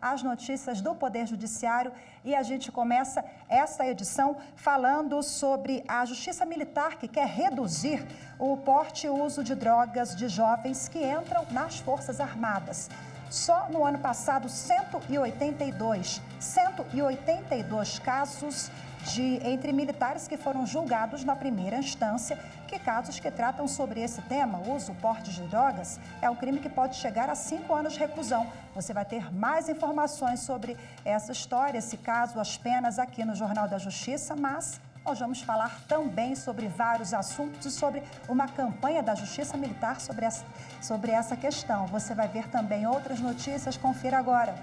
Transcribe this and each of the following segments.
as notícias do Poder Judiciário e a gente começa esta edição falando sobre a Justiça Militar, que quer reduzir o porte e uso de drogas de jovens que entram nas Forças Armadas. Só no ano passado, 182 casos entre militares que foram julgados na primeira instância, que casos que tratam sobre esse tema, uso, porte de drogas, é um crime que pode chegar a 5 anos de reclusão. Você vai ter mais informações sobre essa história, esse caso, as penas aqui no Jornal da Justiça, mas nós vamos falar também sobre vários assuntos e sobre uma campanha da Justiça Militar sobre essa questão. Você vai ver também outras notícias, confira agora.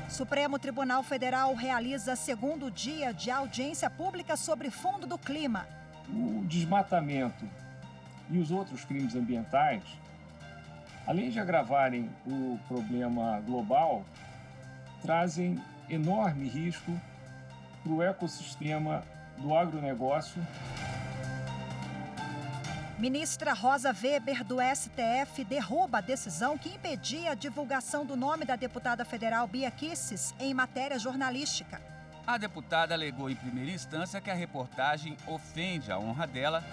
Supremo Tribunal Federal realiza segundo dia de audiência pública sobre Fundo do Clima. O desmatamento e os outros crimes ambientais, além de agravarem o problema global, trazem enorme risco para o ecossistema do agronegócio. Ministra Rosa Weber, do STF, derruba a decisão que impedia a divulgação do nome da deputada federal Bia Kicis em matéria jornalística. A deputada alegou em primeira instância que a reportagem ofende a honra dela.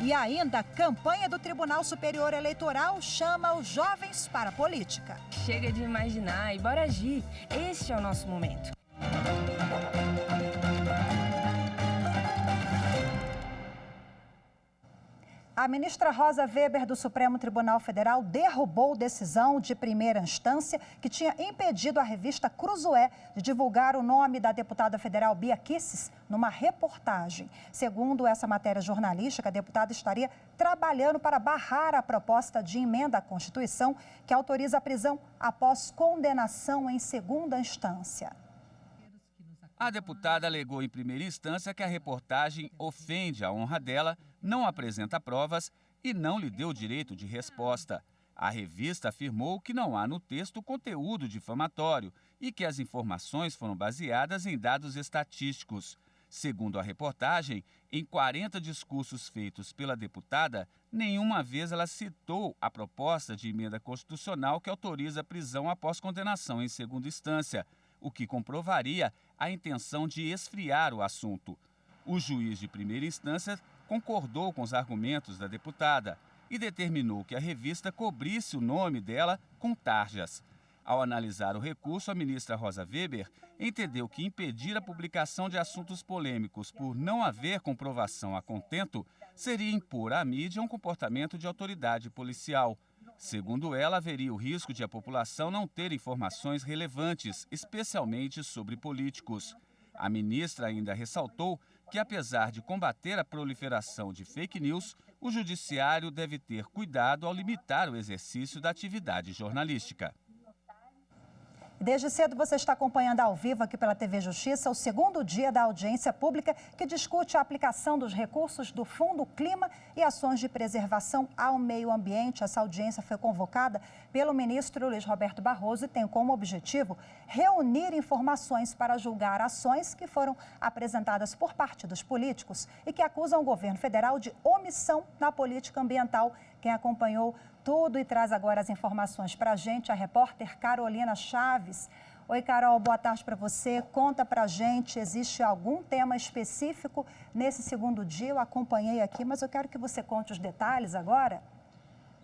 E ainda, campanha do Tribunal Superior Eleitoral chama os jovens para a política. Chega de imaginar e bora agir. Este é o nosso momento. A ministra Rosa Weber, do Supremo Tribunal Federal, derrubou decisão de primeira instância que tinha impedido a revista Cruzoé de divulgar o nome da deputada federal Bia Kicis numa reportagem. Segundo essa matéria jornalística, a deputada estaria trabalhando para barrar a proposta de emenda à Constituição que autoriza a prisão após condenação em segunda instância. A deputada alegou em primeira instância que a reportagem ofende a honra dela, não apresenta provas e não lhe deu direito de resposta. A revista afirmou que não há no texto conteúdo difamatório e que as informações foram baseadas em dados estatísticos. Segundo a reportagem, em 40 discursos feitos pela deputada, nenhuma vez ela citou a proposta de emenda constitucional que autoriza a prisão após condenação em segunda instância, o que comprovaria a intenção de esfriar o assunto. O juiz de primeira instância concordou com os argumentos da deputada e determinou que a revista cobrisse o nome dela com tarjas. Ao analisar o recurso, a ministra Rosa Weber entendeu que impedir a publicação de assuntos polêmicos por não haver comprovação a contento seria impor à mídia um comportamento de autoridade policial. Segundo ela, haveria o risco de a população não ter informações relevantes, especialmente sobre políticos. A ministra ainda ressaltou que, apesar de combater a proliferação de fake news, o judiciário deve ter cuidado ao limitar o exercício da atividade jornalística. Desde cedo você está acompanhando ao vivo aqui pela TV Justiça o segundo dia da audiência pública que discute a aplicação dos recursos do Fundo Clima e ações de preservação ao meio ambiente. Essa audiência foi convocada pelo ministro Luiz Roberto Barroso e tem como objetivo reunir informações para julgar ações que foram apresentadas por partidos políticos e que acusam o governo federal de omissão na política ambiental. Quem acompanhou tudo e traz agora as informações para a gente, a repórter Carolina Chaves. Oi, Carol, boa tarde para você. Conta para a gente, existe algum tema específico nesse segundo dia? Eu acompanhei aqui, mas eu quero que você conte os detalhes agora.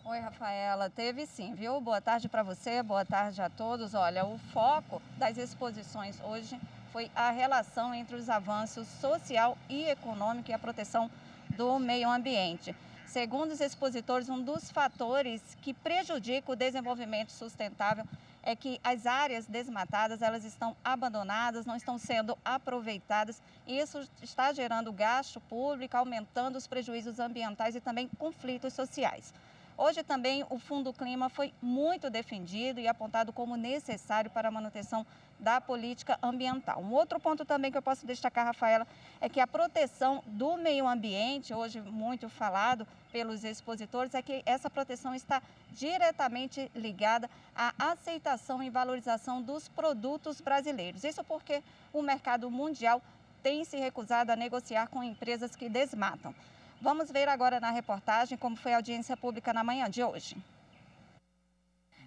Oi, Rafaela, teve sim, viu? Boa tarde para você, boa tarde a todos. Olha, o foco das exposições hoje foi a relação entre os avanços social e econômico e a proteção do meio ambiente. Segundo os expositores, um dos fatores que prejudica o desenvolvimento sustentável é que as áreas desmatadas, elas estão abandonadas, não estão sendo aproveitadas e isso está gerando gasto público, aumentando os prejuízos ambientais e também conflitos sociais. Hoje também o Fundo Clima foi muito defendido e apontado como necessário para a manutenção da política ambiental. Um outro ponto também que eu posso destacar, Rafaela, é que a proteção do meio ambiente, hoje muito falado pelos expositores, é que essa proteção está diretamente ligada à aceitação e valorização dos produtos brasileiros. Isso porque o mercado mundial tem se recusado a negociar com empresas que desmatam. Vamos ver agora na reportagem como foi a audiência pública na manhã de hoje.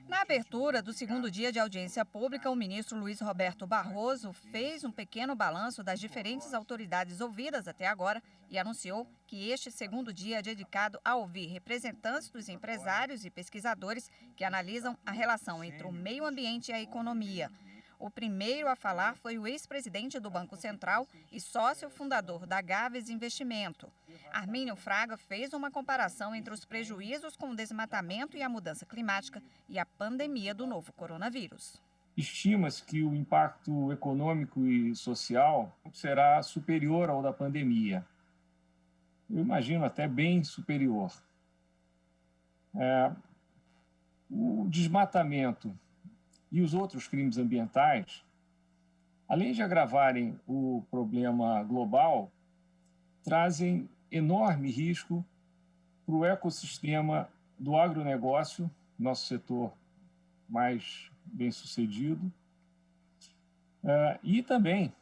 Na abertura do segundo dia de audiência pública, o ministro Luiz Roberto Barroso fez um pequeno balanço das diferentes autoridades ouvidas até agora e anunciou que este segundo dia é dedicado a ouvir representantes dos empresários e pesquisadores que analisam a relação entre o meio ambiente e a economia. O primeiro a falar foi o ex-presidente do Banco Central e sócio fundador da Gaves Investimento. Armínio Fraga fez uma comparação entre os prejuízos com o desmatamento e a mudança climática e a pandemia do novo coronavírus. Estima-se que o impacto econômico e social será superior ao da pandemia. Eu imagino até bem superior. O desmatamento e os outros crimes ambientais, além de agravarem o problema global, trazem enorme risco para o ecossistema do agronegócio, nosso setor mais bem-sucedido, e também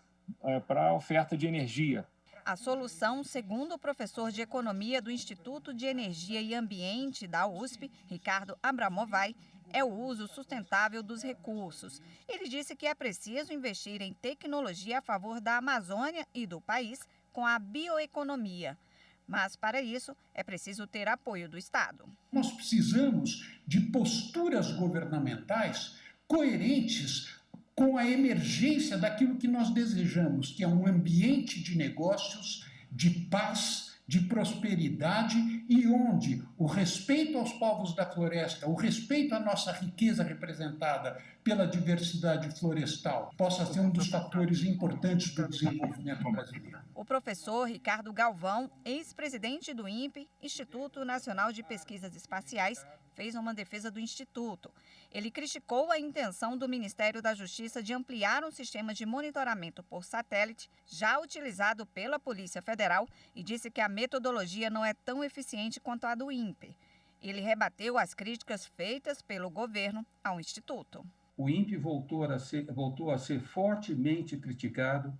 para a oferta de energia. A solução, segundo o professor de Economia do Instituto de Energia e Ambiente da USP, Ricardo Abramovay, é o uso sustentável dos recursos. Ele disse que é preciso investir em tecnologia a favor da Amazônia e do país com a bioeconomia. Mas, para isso, é preciso ter apoio do Estado. Nós precisamos de posturas governamentais coerentes com a emergência daquilo que nós desejamos, que é um ambiente de negócios, de paz, de prosperidade e onde o respeito aos povos da floresta, o respeito à nossa riqueza representada pela diversidade florestal, possa ser um dos fatores importantes do desenvolvimento brasileiro. O professor Ricardo Galvão, ex-presidente do INPE, Instituto Nacional de Pesquisas Espaciais, fez uma defesa do Instituto. Ele criticou a intenção do Ministério da Justiça de ampliar um sistema de monitoramento por satélite já utilizado pela Polícia Federal e disse que a metodologia não é tão eficiente quanto a do INPE. Ele rebateu as críticas feitas pelo governo ao Instituto. O INPE voltou a ser fortemente criticado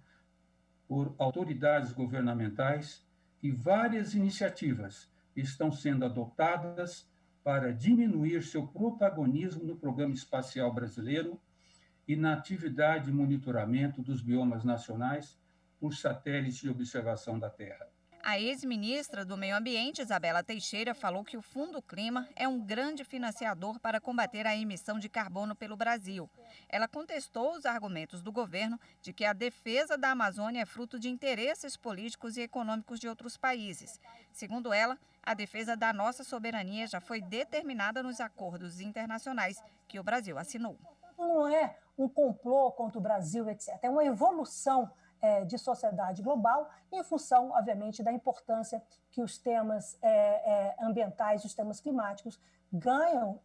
por autoridades governamentais e várias iniciativas estão sendo adotadas para diminuir seu protagonismo no programa espacial brasileiro e na atividade de monitoramento dos biomas nacionais por satélite de observação da Terra. A ex-ministra do Meio Ambiente, Isabela Teixeira, falou que o Fundo Clima é um grande financiador para combater a emissão de carbono pelo Brasil. Ela contestou os argumentos do governo de que a defesa da Amazônia é fruto de interesses políticos e econômicos de outros países. Segundo ela, a defesa da nossa soberania já foi determinada nos acordos internacionais que o Brasil assinou. Não é um complô contra o Brasil, etc. É uma evolução de sociedade global, em função, obviamente, da importância que os temas ambientais, os temas climáticos ganharam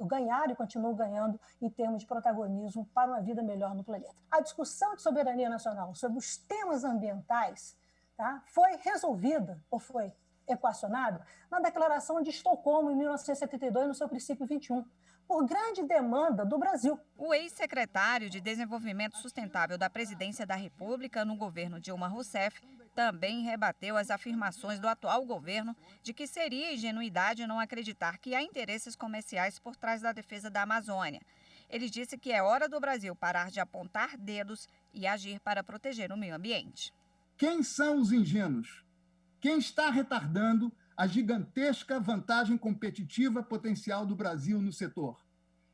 e continuam ganhando em termos de protagonismo para uma vida melhor no planeta. A discussão de soberania nacional sobre os temas ambientais, tá, foi resolvida ou foi equacionada na Declaração de Estocolmo, em 1972, no seu princípio 21, por grande demanda do Brasil. O ex-secretário de Desenvolvimento Sustentável da Presidência da República no governo Dilma Rousseff também rebateu as afirmações do atual governo de que seria ingenuidade não acreditar que há interesses comerciais por trás da defesa da Amazônia. Ele disse que é hora do Brasil parar de apontar dedos e agir para proteger o meio ambiente. Quem são os ingênuos? Quem está retardando a gigantesca vantagem competitiva potencial do Brasil no setor?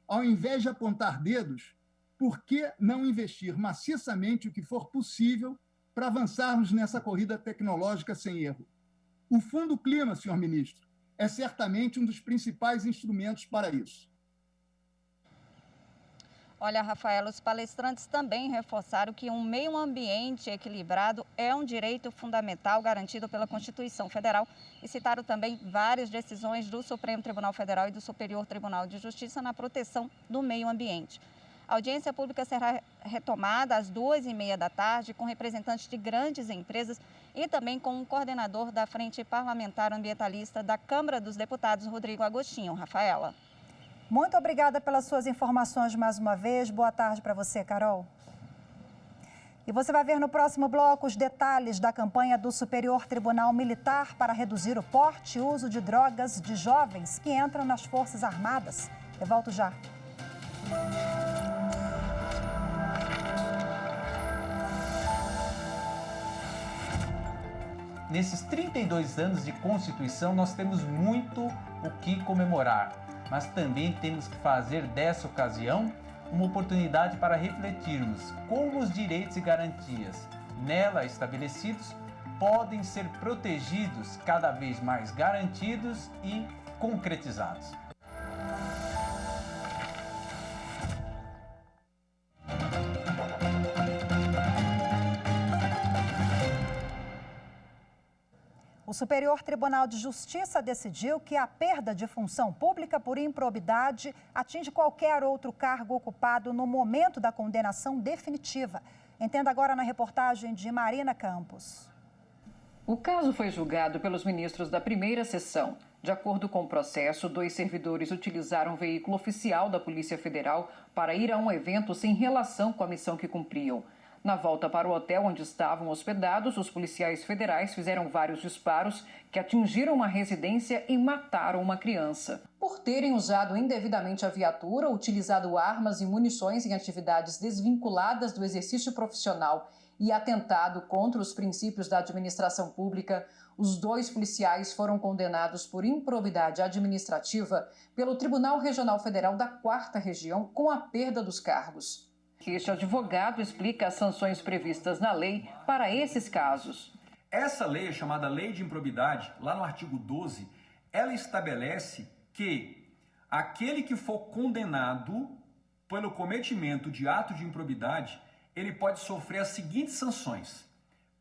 Ao invés de apontar dedos, por que não investir maciçamente o que for possível para avançarmos nessa corrida tecnológica sem erro? O Fundo Clima, senhor ministro, é certamente um dos principais instrumentos para isso. Olha, Rafaela, os palestrantes também reforçaram que um meio ambiente equilibrado é um direito fundamental garantido pela Constituição Federal e citaram também várias decisões do Supremo Tribunal Federal e do Superior Tribunal de Justiça na proteção do meio ambiente. A audiência pública será retomada às 2h30 da tarde com representantes de grandes empresas e também com o coordenador da Frente Parlamentar Ambientalista da Câmara dos Deputados, Rodrigo Agostinho. Rafaela. Muito obrigada pelas suas informações mais uma vez. Boa tarde para você, Carol. E você vai ver no próximo bloco os detalhes da campanha do Superior Tribunal Militar para reduzir o porte e uso de drogas de jovens que entram nas Forças Armadas. Eu volto já. Nesses 32 anos de Constituição, nós temos muito o que comemorar, mas também temos que fazer dessa ocasião uma oportunidade para refletirmos como os direitos e garantias nela estabelecidos podem ser protegidos, cada vez mais garantidos e concretizados. O Superior Tribunal de Justiça decidiu que a perda de função pública por improbidade atinge qualquer outro cargo ocupado no momento da condenação definitiva. Entenda agora na reportagem de Marina Campos. O caso foi julgado pelos ministros da primeira sessão. De acordo com o processo, 2 servidores utilizaram um veículo oficial da Polícia Federal para ir a um evento sem relação com a missão que cumpriam. Na volta para o hotel onde estavam hospedados, os policiais federais fizeram vários disparos que atingiram uma residência e mataram uma criança. Por terem usado indevidamente a viatura, utilizado armas e munições em atividades desvinculadas do exercício profissional e atentado contra os princípios da administração pública, os 2 policiais foram condenados por improbidade administrativa pelo Tribunal Regional Federal da 4ª Região com a perda dos cargos. Este advogado explica as sanções previstas na lei para esses casos. Essa lei, chamada Lei de Improbidade, lá no artigo 12, ela estabelece que aquele que for condenado pelo cometimento de ato de improbidade, ele pode sofrer as seguintes sanções: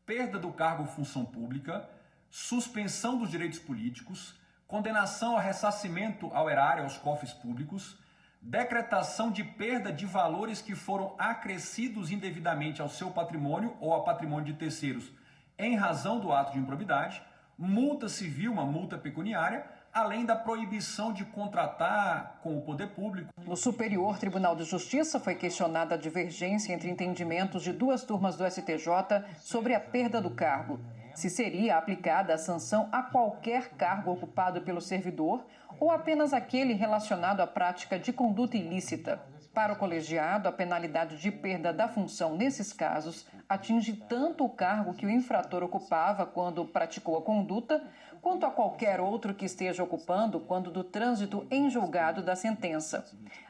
perda do cargo ou função pública, suspensão dos direitos políticos, condenação ao ressarcimento ao erário, aos cofres públicos, decretação de perda de valores que foram acrescidos indevidamente ao seu patrimônio ou ao patrimônio de terceiros em razão do ato de improbidade, multa civil, uma multa pecuniária, além da proibição de contratar com o poder público. No Superior Tribunal de Justiça foi questionada a divergência entre entendimentos de 2 turmas do STJ sobre a perda do cargo. Se seria aplicada a sanção a qualquer cargo ocupado pelo servidor ou apenas aquele relacionado à prática de conduta ilícita. Para o colegiado, a penalidade de perda da função nesses casos atinge tanto o cargo que o infrator ocupava quando praticou a conduta, quanto a qualquer outro que esteja ocupando quando do trânsito em julgado da sentença.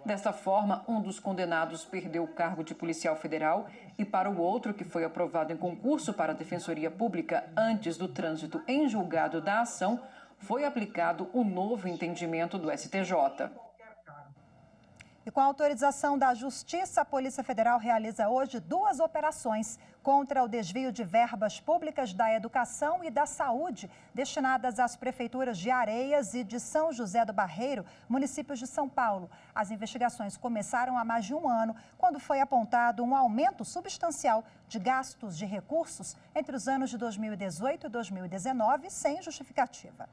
Desta forma, um dos condenados perdeu o cargo de policial federal e para o outro, que foi aprovado em concurso para a Defensoria Pública antes do trânsito em julgado da ação, foi aplicado o novo entendimento do STJ. E com a autorização da Justiça, a Polícia Federal realiza hoje 2 operações contra o desvio de verbas públicas da educação e da saúde, destinadas às prefeituras de Areias e de São José do Barreiro, municípios de São Paulo. As investigações começaram há mais de um ano, quando foi apontado um aumento substancial de gastos de recursos entre os anos de 2018 e 2019, sem justificativa.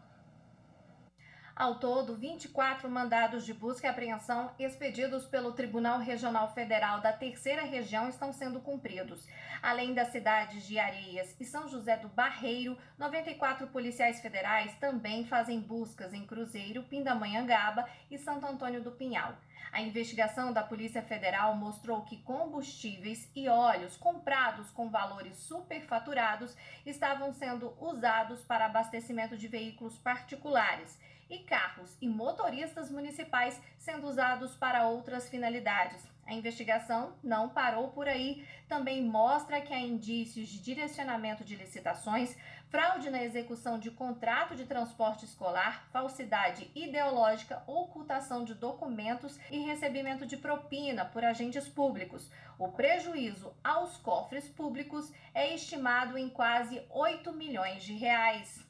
Ao todo, 24 mandados de busca e apreensão expedidos pelo Tribunal Regional Federal da 3ª Região estão sendo cumpridos. Além das cidades de Areias e São José do Barreiro, 94 policiais federais também fazem buscas em Cruzeiro, Pindamonhangaba e Santo Antônio do Pinhal. A investigação da Polícia Federal mostrou que combustíveis e óleos comprados com valores superfaturados estavam sendo usados para abastecimento de veículos particulares e carros e motoristas municipais sendo usados para outras finalidades. A investigação não parou por aí, também mostra que há indícios de direcionamento de licitações, fraude na execução de contrato de transporte escolar, falsidade ideológica, ocultação de documentos e recebimento de propina por agentes públicos. O prejuízo aos cofres públicos é estimado em quase 8 milhões de reais.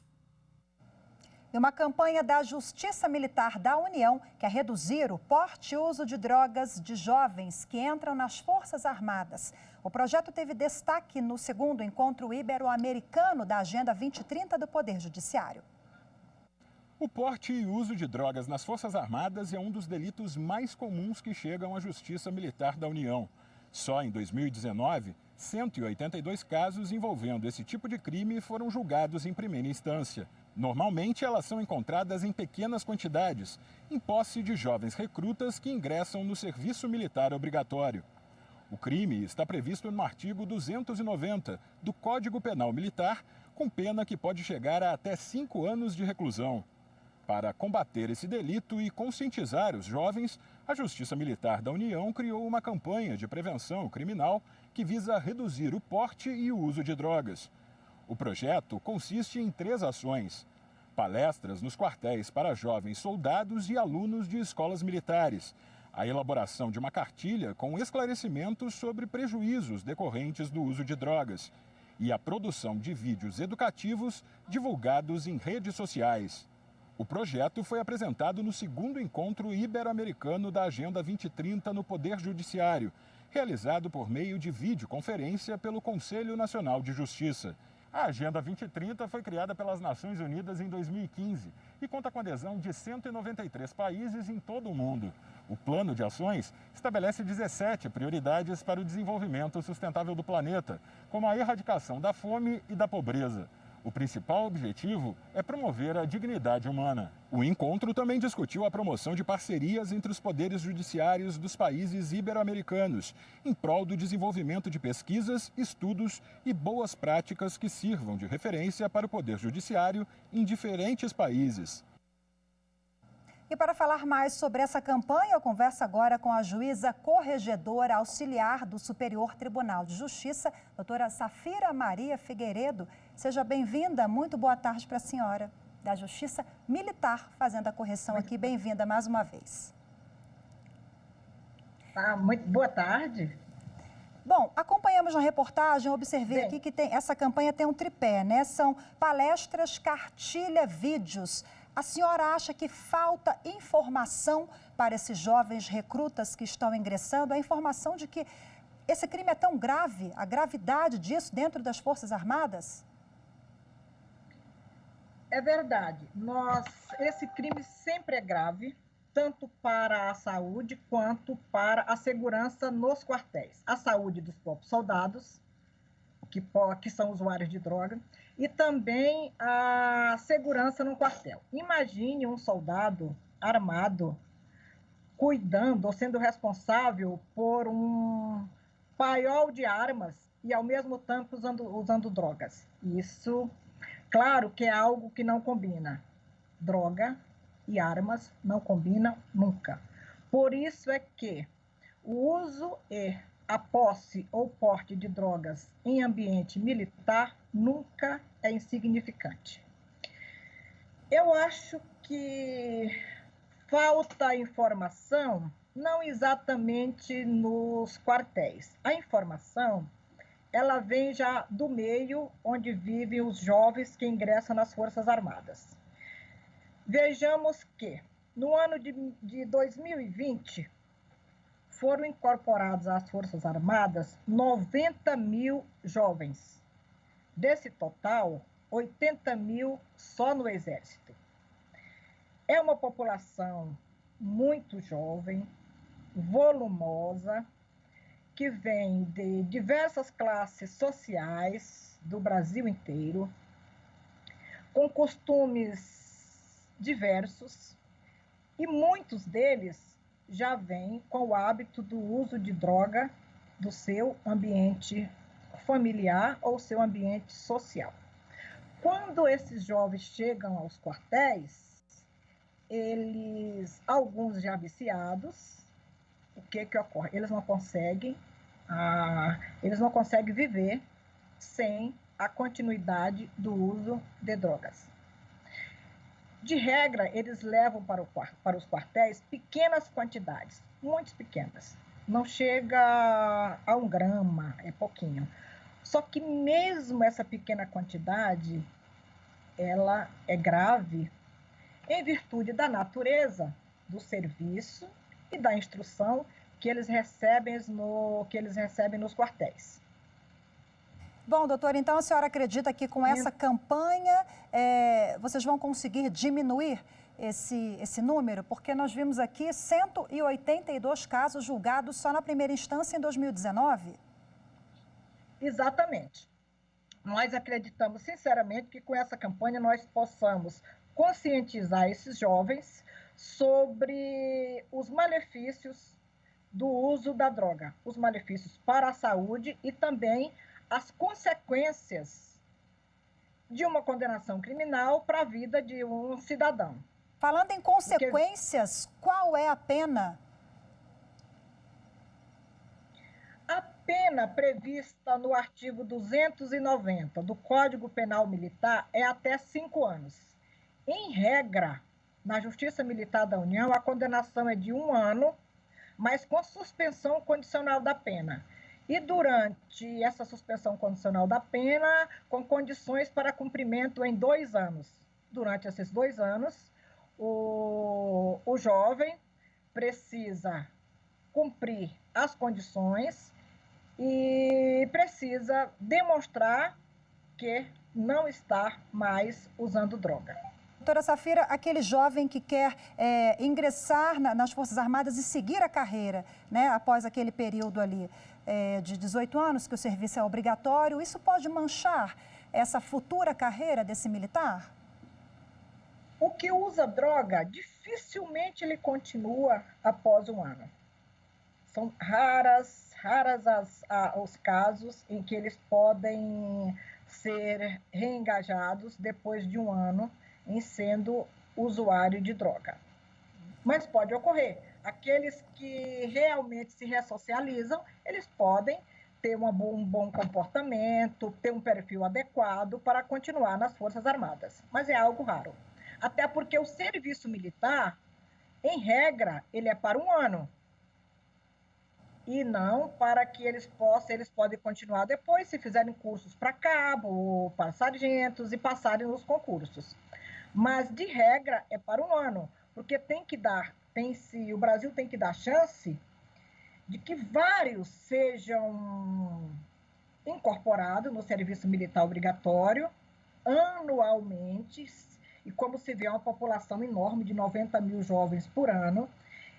E uma campanha da Justiça Militar da União quer reduzir o porte e uso de drogas de jovens que entram nas Forças Armadas. O projeto teve destaque no 2º encontro ibero-americano da Agenda 2030 do Poder Judiciário. O porte e uso de drogas nas Forças Armadas é um dos delitos mais comuns que chegam à Justiça Militar da União. Só em 2019, 182 casos envolvendo esse tipo de crime foram julgados em primeira instância. Normalmente, elas são encontradas em pequenas quantidades, em posse de jovens recrutas que ingressam no serviço militar obrigatório. O crime está previsto no artigo 290 do Código Penal Militar, com pena que pode chegar a até 5 anos de reclusão. Para combater esse delito e conscientizar os jovens, a Justiça Militar da União criou uma campanha de prevenção criminal que visa reduzir o porte e o uso de drogas. O projeto consiste em 3 ações: palestras nos quartéis para jovens soldados e alunos de escolas militares, a elaboração de uma cartilha com esclarecimentos sobre prejuízos decorrentes do uso de drogas e a produção de vídeos educativos divulgados em redes sociais. O projeto foi apresentado no 2º Encontro Ibero-Americano da Agenda 2030 no Poder Judiciário, realizado por meio de videoconferência pelo Conselho Nacional de Justiça. A Agenda 2030 foi criada pelas Nações Unidas em 2015 e conta com adesão de 193 países em todo o mundo. O plano de ações estabelece 17 prioridades para o desenvolvimento sustentável do planeta, como a erradicação da fome e da pobreza. O principal objetivo é promover a dignidade humana. O encontro também discutiu a promoção de parcerias entre os poderes judiciários dos países ibero-americanos, em prol do desenvolvimento de pesquisas, estudos e boas práticas que sirvam de referência para o poder judiciário em diferentes países. E para falar mais sobre essa campanha, eu converso agora com a juíza corregedora auxiliar do Superior Tribunal de Justiça, doutora Safira Maria Figueiredo. Seja bem-vinda, muito boa tarde para a senhora da Justiça Militar, fazendo a correção aqui. Bem-vinda mais uma vez. Muito boa tarde. Bom, acompanhamos na reportagem, observei aqui que essa campanha tem um tripé, né? São palestras, cartilha, vídeos. A senhora acha que falta informação para esses jovens recrutas que estão ingressando? A informação de que esse crime é tão grave, a gravidade disso dentro das Forças Armadas? É verdade. Esse crime sempre é grave, tanto para a saúde quanto para a segurança nos quartéis. A saúde dos próprios soldados, que são usuários de droga, e também a segurança no quartel. Imagine um soldado armado cuidando ou sendo responsável por um paiol de armas e, ao mesmo tempo, usando drogas. Isso, claro que é algo que não combina. Droga e armas não combinam nunca. Por isso é que o uso e a posse ou porte de drogas em ambiente militar nunca é insignificante. Eu acho que falta informação, não exatamente nos quartéis. A informação, ela vem já do meio onde vivem os jovens que ingressam nas Forças Armadas. Vejamos que, no ano de 2020, foram incorporados às Forças Armadas 90 mil jovens. Desse total, 80 mil só no Exército. É uma população muito jovem, volumosa, que vem de diversas classes sociais do Brasil inteiro, com costumes diversos, e muitos deles já vêm com o hábito do uso de droga do seu ambiente familiar ou seu ambiente social. Quando esses jovens chegam aos quartéis, alguns já viciados, o que ocorre? Eles não conseguem viver sem a continuidade do uso de drogas. De regra, eles levam para os quartéis pequenas quantidades, muito pequenas. Não chega a 1 grama, é pouquinho. Só que mesmo essa pequena quantidade, ela é grave em virtude da natureza do serviço e da instrução que eles recebem nos quartéis. Bom, doutora, então a senhora acredita que com essa campanha vocês vão conseguir diminuir esse número? Porque nós vimos aqui 182 casos julgados só na primeira instância em 2019. Exatamente. Nós acreditamos sinceramente que com essa campanha nós possamos conscientizar esses jovens sobre os malefícios do uso da droga, os malefícios para a saúde e também as consequências de uma condenação criminal para a vida de um cidadão. Falando em consequências, qual é a pena? A pena prevista no artigo 290 do Código Penal Militar é até 5 anos. Em regra, na Justiça Militar da União, a condenação é de 1 ano, mas com suspensão condicional da pena. E durante essa suspensão condicional da pena, com condições para cumprimento em 2 anos. Durante esses 2 anos, o jovem precisa cumprir as condições e precisa demonstrar que não está mais usando droga. Doutora Safira, aquele jovem que quer ingressar nas Forças Armadas e seguir a carreira, né, após aquele período ali de 18 anos, que o serviço é obrigatório, isso pode manchar essa futura carreira desse militar? O que usa droga, dificilmente ele continua após 1 ano. São raras os casos em que eles podem ser reengajados depois de 1 ano em sendo usuário de droga. Mas pode ocorrer. Aqueles que realmente se ressocializam, eles podem ter um bom comportamento, ter um perfil adequado para continuar nas Forças Armadas. Mas é algo raro. Até porque o serviço militar, em regra, ele é para 1 ano. E não para que eles podem continuar depois, se fizerem cursos para cabo, para sargentos e passarem nos concursos. Mas, de regra, é para 1 ano, porque o Brasil tem que dar chance de que vários sejam incorporados no serviço militar obrigatório anualmente, e como se vê, é uma população enorme de 90 mil jovens por ano.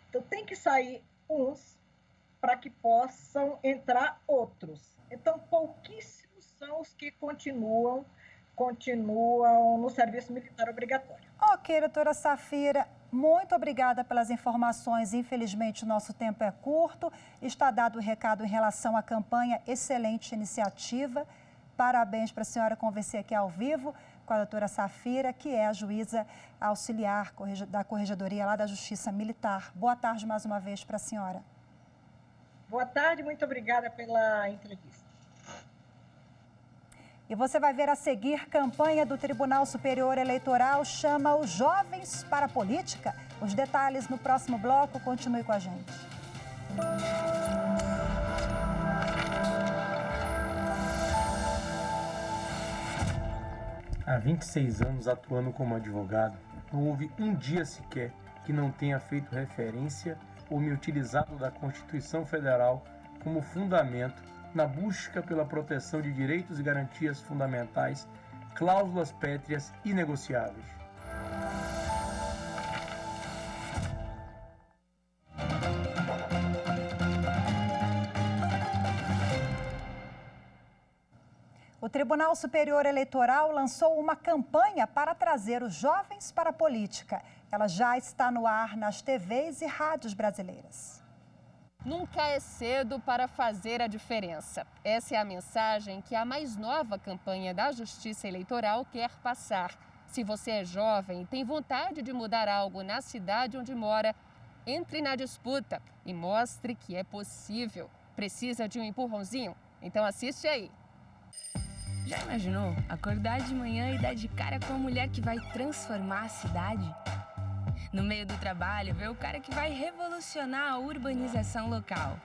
Então, tem que sair uns para que possam entrar outros. Então, pouquíssimos são os que continuam no serviço militar obrigatório. Ok, doutora Safira, muito obrigada pelas informações. Infelizmente, o nosso tempo é curto. Está dado o recado em relação à campanha. Excelente iniciativa. Parabéns para a senhora. Conversei aqui ao vivo com a doutora Safira, que é a juíza auxiliar da Corregedoria lá da Justiça Militar. Boa tarde mais uma vez para a senhora. Boa tarde, muito obrigada pela entrevista. E você vai ver a seguir, campanha do Tribunal Superior Eleitoral chama os jovens para a política. Os detalhes no próximo bloco, continue com a gente. Há 26 anos atuando como advogado, não houve um dia sequer que não tenha feito referência ou me utilizado da Constituição Federal como fundamento na busca pela proteção de direitos e garantias fundamentais, cláusulas pétreas inegociáveis. O Tribunal Superior Eleitoral lançou uma campanha para trazer os jovens para a política. Ela já está no ar nas TVs e rádios brasileiras. Nunca é cedo para fazer a diferença. Essa é a mensagem que a mais nova campanha da Justiça Eleitoral quer passar. Se você é jovem e tem vontade de mudar algo na cidade onde mora, entre na disputa e mostre que é possível. Precisa de um empurrãozinho? Então assiste aí. Já imaginou acordar de manhã e dar de cara com a mulher que vai transformar a cidade? No meio do trabalho, ver o cara que vai revolucionar a urbanização local.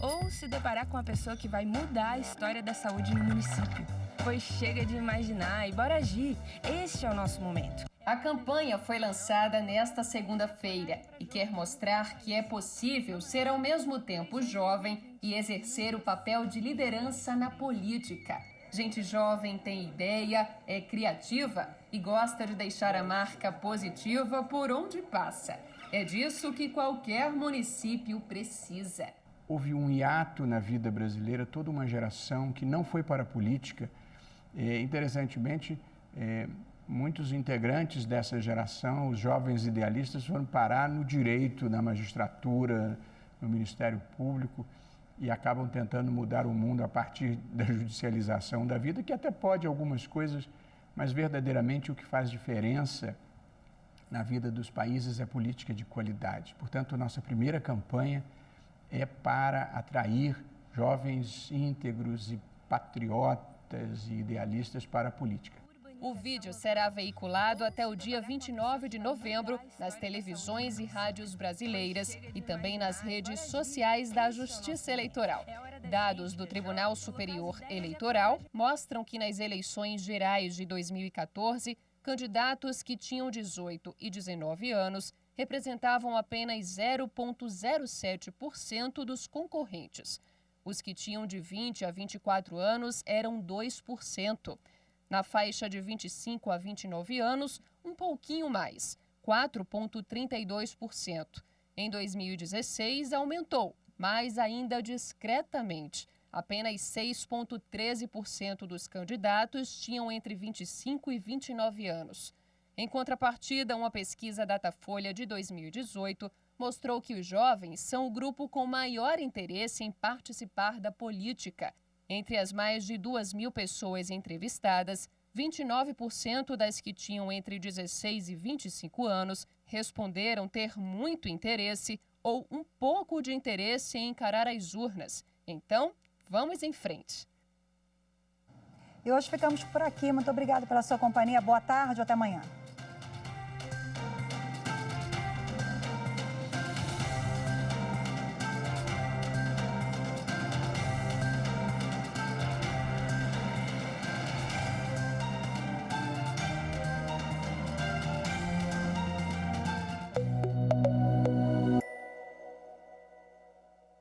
Ou se deparar com a pessoa que vai mudar a história da saúde no município. Pois chega de imaginar e bora agir. Este é o nosso momento. A campanha foi lançada nesta segunda-feira e quer mostrar que é possível ser ao mesmo tempo jovem e exercer o papel de liderança na política. Gente jovem tem ideia, é criativa e gosta de deixar a marca positiva por onde passa. É disso que qualquer município precisa. Houve um hiato na vida brasileira, toda uma geração que não foi para a política Interessantemente, muitos integrantes dessa geração, os jovens idealistas, foram parar no direito, na magistratura, no Ministério Público, e acabam tentando mudar o mundo a partir da judicialização da vida, que até pode algumas coisas, mas verdadeiramente o que faz diferença na vida dos países é política de qualidade. Portanto, nossa primeira campanha é para atrair jovens íntegros e patriotas e idealistas para a política. O vídeo será veiculado até o dia 29 de novembro nas televisões e rádios brasileiras e também nas redes sociais da Justiça Eleitoral. Dados do Tribunal Superior Eleitoral mostram que nas eleições gerais de 2014, candidatos que tinham 18 e 19 anos representavam apenas 0,07% dos concorrentes. Os que tinham de 20 a 24 anos eram 2%. Na faixa de 25 a 29 anos, um pouquinho mais, 4,32%. Em 2016, aumentou, mas ainda discretamente. Apenas 6,13% dos candidatos tinham entre 25 e 29 anos. Em contrapartida, uma pesquisa Datafolha de 2018 mostrou que os jovens são o grupo com maior interesse em participar da política. Entre as mais de 2.000 pessoas entrevistadas, 29% das que tinham entre 16 e 25 anos responderam ter muito interesse ou um pouco de interesse em encarar as urnas. Então, vamos em frente. E hoje ficamos por aqui. Muito obrigada pela sua companhia. Boa tarde, até amanhã.